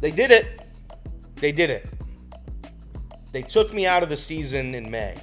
They did it. They did it. They took me out of the season in May.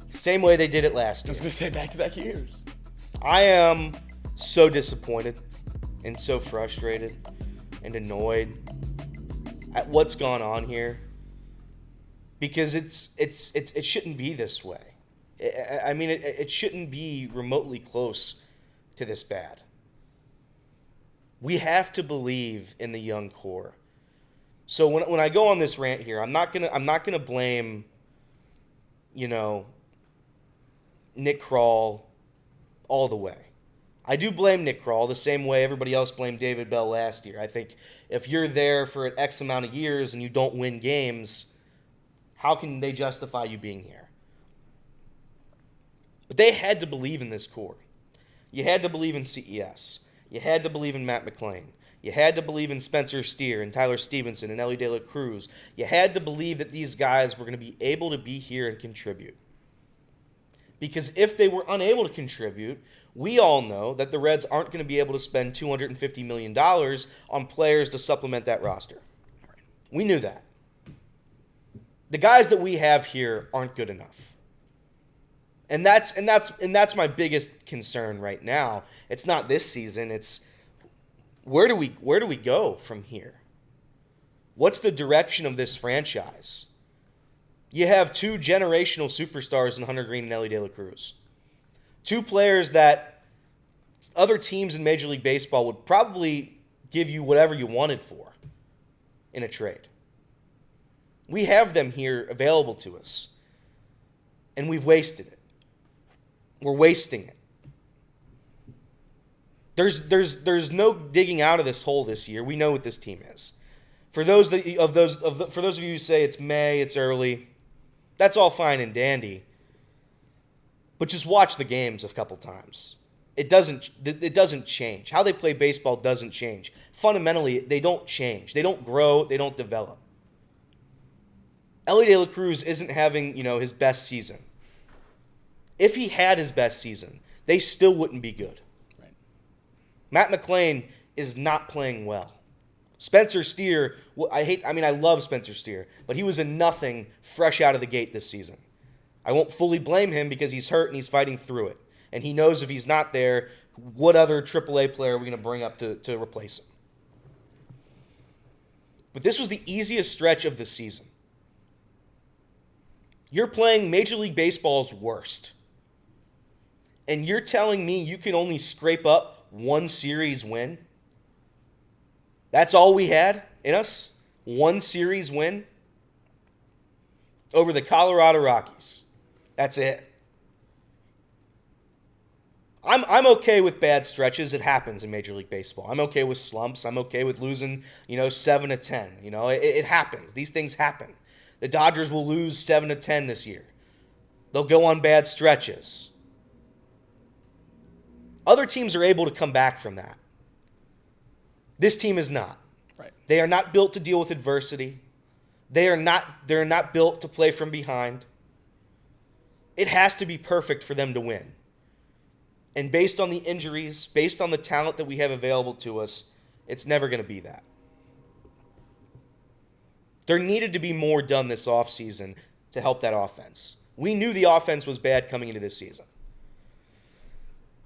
Same way they did it last year. I was going to say back-to-back years. I am so disappointed and so frustrated and annoyed at what's gone on here, because it shouldn't be this way. I mean, it shouldn't be remotely close to this bad. We have to believe in the young core. So when I go on this rant here, I'm not gonna blame, Nick Krall all the way. I do blame Nick Krall the same way everybody else blamed David Bell last year. I think if you're there for an X amount of years and you don't win games, how can they justify you being here? But they had to believe in this core. You had to believe in CES. You had to believe in Matt McClain. You had to believe in Spencer Steer and Tyler Stevenson and Elliot De La Cruz. You had to believe that these guys were going to be able to be here and contribute. Because if they were unable to contribute, we all know that the Reds aren't going to be able to spend $250 million on players to supplement that roster. We knew that. The guys that we have here aren't good enough. And that's my biggest concern right now. It's not this season, it's where do we go from here? What's the direction of this franchise? You have two generational superstars in Hunter Green and Elliot De La Cruz. Two players that other teams in Major League Baseball would probably give you whatever you wanted for in a trade. We have them here available to us, and we've wasted it. We're wasting it. There's no digging out of this hole this year. We know what this team is. For those of you who say it's May, it's early, that's all fine and dandy. But just watch the games a couple times. It doesn't change. How they play baseball doesn't change. Fundamentally, they don't change. They don't grow. They don't develop. Elliot De La Cruz isn't having, his best season. If he had his best season, they still wouldn't be good. Right. Matt McClain is not playing well. Spencer Steer, I love Spencer Steer, but he was a nothing fresh out of the gate this season. I won't fully blame him because he's hurt and he's fighting through it. And he knows if he's not there, what other AAA player are we going to bring up to replace him? But this was the easiest stretch of the season. You're playing Major League Baseball's worst. And you're telling me you can only scrape up one series win? That's all we had in us? One series win? Over the Colorado Rockies. That's it. I'm okay with bad stretches. It happens in Major League Baseball. I'm okay with slumps. I'm okay with losing, 7 to 10. It happens. These things happen. The Dodgers will lose 7 to 10 this year. They'll go on bad stretches. Other teams are able to come back from that. This team is not. Right. They are not built to deal with adversity. They're not built to play from behind. It has to be perfect for them to win. And based on the injuries, based on the talent that we have available to us, it's never going to be that. There needed to be more done this offseason to help that offense. We knew the offense was bad coming into this season.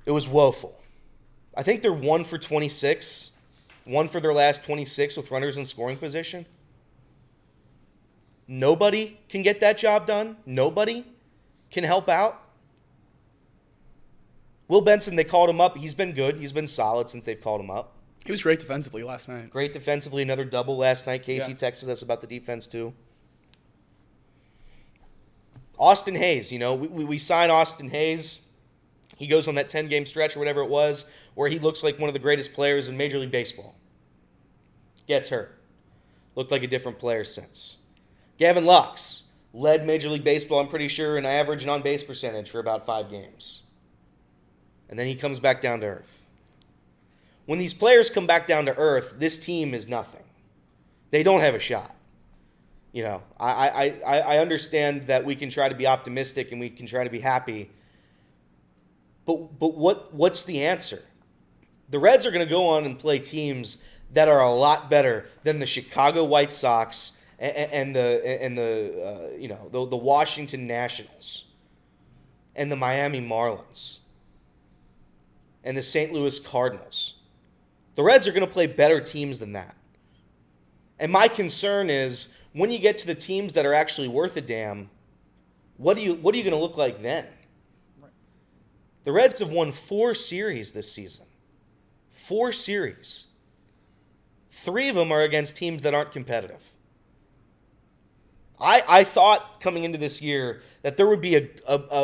It was woeful. I think they're 1 for 26, 1 for their last 26 with runners in scoring position. Nobody can get that job done. Nobody can help out. Will Benson, they called him up. He's been good. He's been solid since they've called him up. He was great defensively last night. Great defensively. Another double last night. Casey texted us about the defense, too. Austin Hayes, we sign Austin Hayes. He goes on that 10-game stretch or whatever it was where he looks like one of the greatest players in Major League Baseball. Gets hurt. Looked like a different player since. Gavin Lux led Major League Baseball, I'm pretty sure, in average and on-base percentage for about 5 games. And then he comes back down to earth. When these players come back down to earth, this team is nothing. They don't have a shot. I understand that we can try to be optimistic and we can try to be happy. But what's the answer? The Reds are going to go on and play teams that are a lot better than the Chicago White Sox and the Washington Nationals and the Miami Marlins and the St. Louis Cardinals. The Reds are going to play better teams than that. And my concern is when you get to the teams that are actually worth a damn, what are you going to look like then? Right. The Reds have won 4 series this season. 4 series. 3 of them are against teams that aren't competitive. I thought coming into this year that there would be an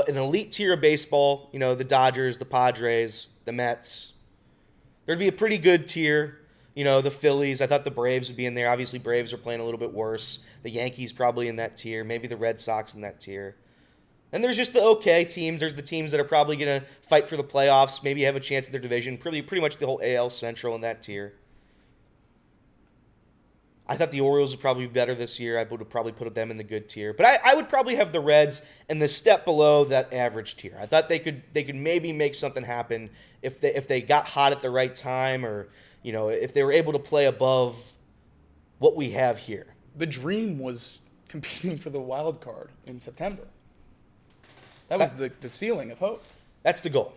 elite tier of baseball, the Dodgers, the Padres, the Mets. There'd be a pretty good tier, the Phillies. I thought the Braves would be in there. Obviously, Braves are playing a little bit worse. The Yankees probably in that tier. Maybe the Red Sox in that tier. And there's just the okay teams. There's the teams that are probably going to fight for the playoffs, maybe have a chance at their division. Pretty much the whole AL Central in that tier. I thought the Orioles would probably be better this year. I would have probably put them in the good tier. But I would probably have the Reds in the step below that average tier. I thought they could maybe make something happen if they got hot at the right time, or if they were able to play above what we have here. The dream was competing for the wild card in September. That was the ceiling of hope. That's the goal.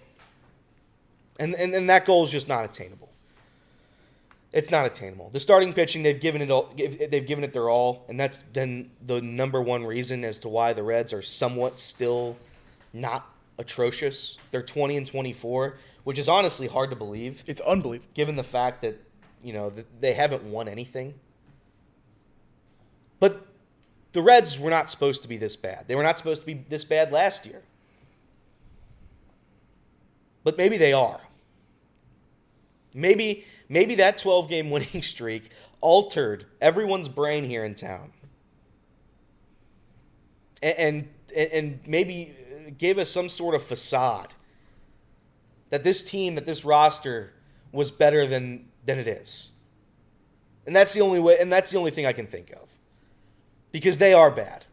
And that goal is just not attainable. It's not attainable. The starting pitching, they've given it their all, and that's been the number one reason as to why the Reds are somewhat still not atrocious. They're 20-24, which is honestly hard to believe. It's unbelievable, given the fact that that they haven't won anything. But the Reds were not supposed to be this bad. They were not supposed to be this bad last year. But maybe they are. Maybe that 12-game winning streak altered everyone's brain here in town. And maybe gave us some sort of facade that this team, that this roster was better than it is. And that's the only thing I can think of. Because they are bad.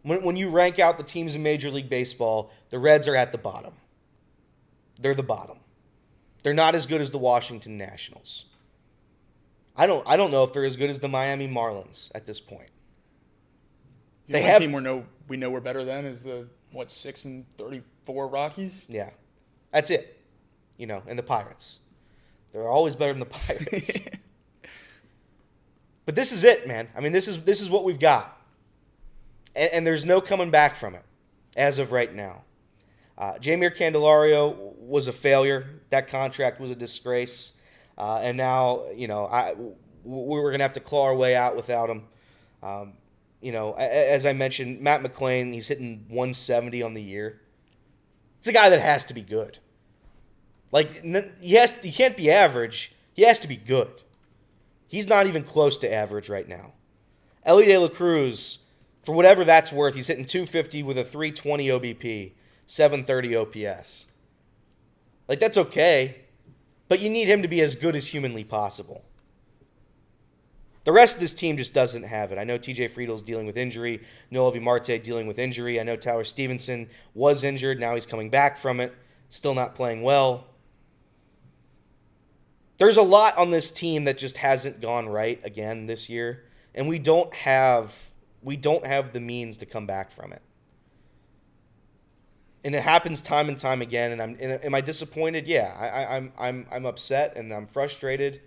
When you rank out the teams in Major League Baseball, the Reds are at the bottom. They're the bottom. They're not as good as the Washington Nationals. I don't know if they're as good as the Miami Marlins at this point. The only team we know we're better than is the 6-34 Rockies. Yeah, that's it. And the Pirates. They're always better than the Pirates. But this is it, man. I mean, this is what we've got, and there's no coming back from it as of right now. Jeimer Candelario was a failure. That contract was a disgrace. And now, we're going to have to claw our way out without him. As I mentioned, Matt McClain, he's hitting 170 on the year. It's a guy that has to be good. Like, he can't be average. He has to be good. He's not even close to average right now. Elliot De La Cruz, for whatever that's worth, he's hitting 250 with a 320 OBP. 730 OPS. Like, that's okay, but you need him to be as good as humanly possible. The rest of this team just doesn't have it. I know TJ Friedel's dealing with injury. Noel Marte dealing with injury. I know Tyler Stevenson was injured. Now he's coming back from it. Still not playing well. There's a lot on this team that just hasn't gone right again this year, and we don't have the means to come back from it. And it happens time and time again. And am I disappointed? Yeah, I'm upset and I'm frustrated.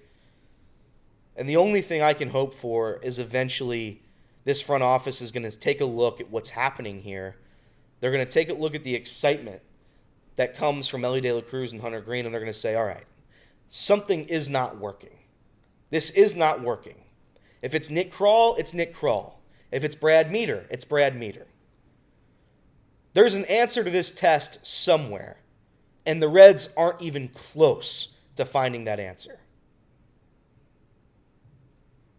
And the only thing I can hope for is eventually this front office is going to take a look at what's happening here. They're going to take a look at the excitement that comes from Ellie De La Cruz and Hunter Green, and they're going to say, all right, something is not working. This is not working. If it's Nick Krall, it's Nick Krall. If it's Brad Meter, it's Brad Meter. There's an answer to this test somewhere, and the Reds aren't even close to finding that answer.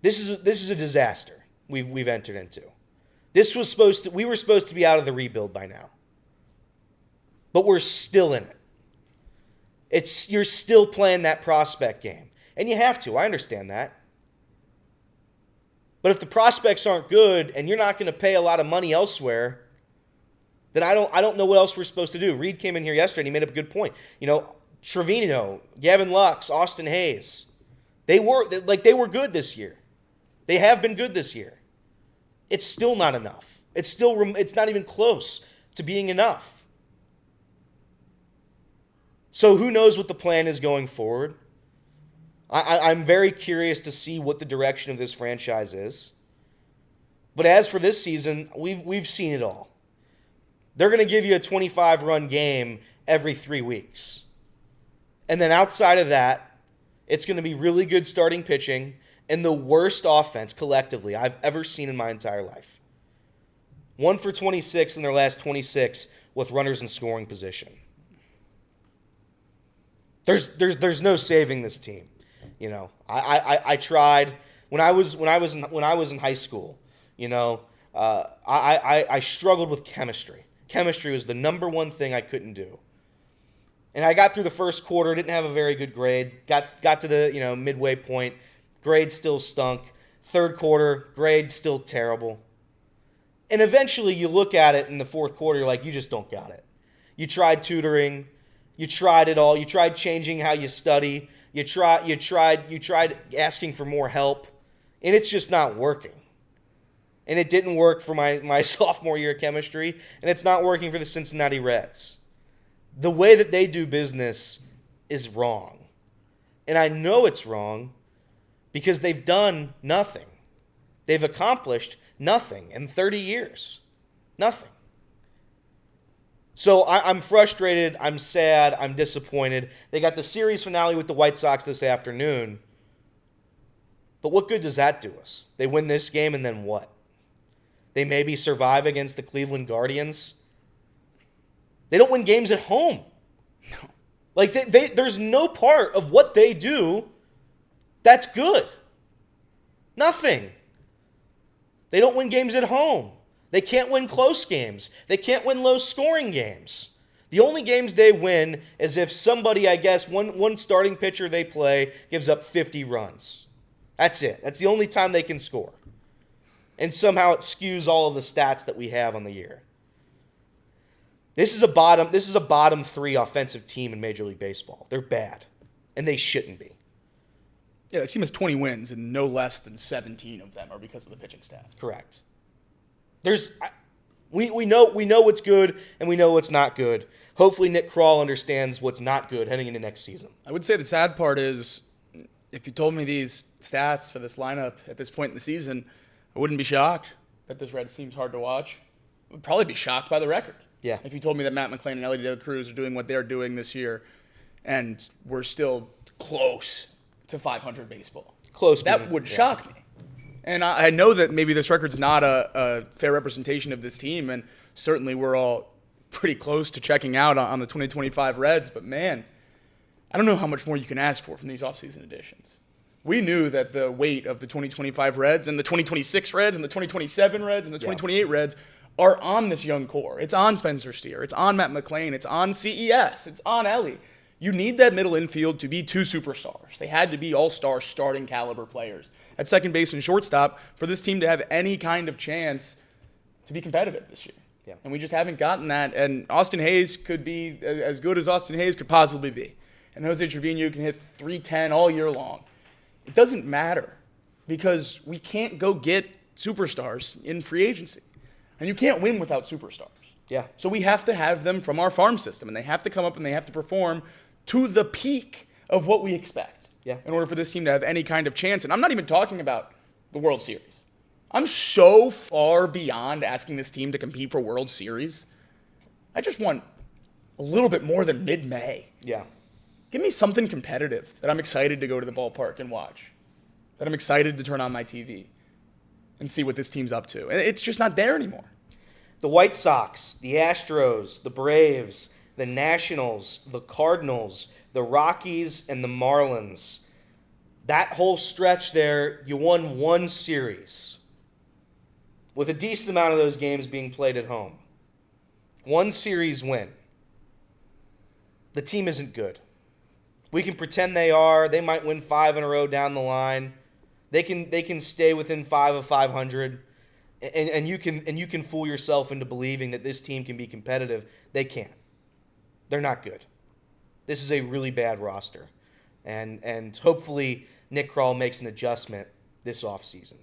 This is a disaster we've entered into. We were supposed to be out of the rebuild by now, but we're still in it. You're still playing that prospect game, and you have to. I understand that. But if the prospects aren't good and you're not going to pay a lot of money elsewhere, then I don't know what else we're supposed to do. Reed came in here yesterday and he made up a good point. Trevino, Gavin Lux, Austin Hayes, They were good this year. They have been good this year. It's still not enough. It's not even close to being enough. So who knows what the plan is going forward? I'm very curious to see what the direction of this franchise is. But as for this season, we've seen it all. They're going to give you a 25-run game every 3 weeks. And then outside of that, it's going to be really good starting pitching and the worst offense collectively I've ever seen in my entire life. 1 for 26 in their last 26 with runners in scoring position. There's no saving this team. You know, I tried when I was in high school. You know, I struggled with chemistry. Chemistry was the number one thing I couldn't do. And I got through the first quarter, didn't have a very good grade. Got to the midway point, grade still stunk. Third quarter, grade still terrible. And eventually, you look at it in the fourth quarter, you're like, you just don't got it. You tried tutoring, you tried it all. You tried changing how you study. You tried asking for more help, and it's just not working. And it didn't work for my sophomore year of chemistry, and it's not working for the Cincinnati Reds. The way that they do business is wrong. And I know it's wrong because they've done nothing. They've accomplished nothing in 30 years. Nothing. So I'm frustrated, I'm sad, I'm disappointed. They got the series finale with the White Sox this afternoon. But what good does that do us? They win this game and then what? They maybe survive against the Cleveland Guardians. They don't win games at home. No. Like, there's no part of what they do that's good. Nothing. They don't win games at home. They can't win close games. They can't win low-scoring games. The only games they win is if somebody, I guess, one starting pitcher they play gives up 50 runs. That's it. That's the only time they can score. And somehow it skews all of the stats that we have on the year. This is a bottom 3 offensive team in Major League Baseball. They're bad, and they shouldn't be. Yeah, the team has 20 wins, and no less than 17 of them are because of the pitching staff. Correct. We know what's good, and we know what's not good. Hopefully Nick Kroll understands what's not good heading into next season. I would say the sad part is, if you told me these stats for this lineup at this point in the season, I wouldn't be shocked that this Reds team's hard to watch. I would probably be shocked by the record. Yeah. If you told me that Matt McClain and Elliot de la Cruz are doing what they're doing this year, and we're still close to 500 baseball. Close. That would shock me. And I know that maybe this record's not a fair representation of this team, and certainly we're all pretty close to checking out on the 2025 Reds, but man, I don't know how much more you can ask for from these offseason additions. We knew that the weight of the 2025 Reds and the 2026 Reds and the 2027 Reds and the 2028 Reds are on this young core. It's on Spencer Steer. It's on Matt McClain. It's on CES. It's on Elliot. You need that middle infield to be 2 superstars. They had to be all-star starting caliber players at second base and shortstop for this team to have any kind of chance to be competitive this year. Yeah. And we just haven't gotten that. And Austin Hayes could be as good as Austin Hayes could possibly be. And Jose Trevino can hit .310 all year long. It doesn't matter because we can't go get superstars in free agency. And you can't win without superstars. Yeah. So we have to have them from our farm system, and they have to come up and they have to perform to the peak of what we expect in order for this team to have any kind of chance. And I'm not even talking about the World Series. I'm so far beyond asking this team to compete for World Series. I just want a little bit more than mid-May. Yeah. Give me something competitive that I'm excited to go to the ballpark and watch, that I'm excited to turn on my TV and see what this team's up to. And it's just not there anymore. The White Sox, the Astros, the Braves, the Nationals, the Cardinals, the Rockies, and the Marlins. That whole stretch there, you won 1 series, with a decent amount of those games being played at home. 1 series win. The team isn't good. We can pretend they are. They might win 5 in a row down the line. They can stay within 5 of 500, and you can fool yourself into believing that this team can be competitive. They can't. They're not good. This is a really bad roster, and hopefully Nick Kroll makes an adjustment this offseason.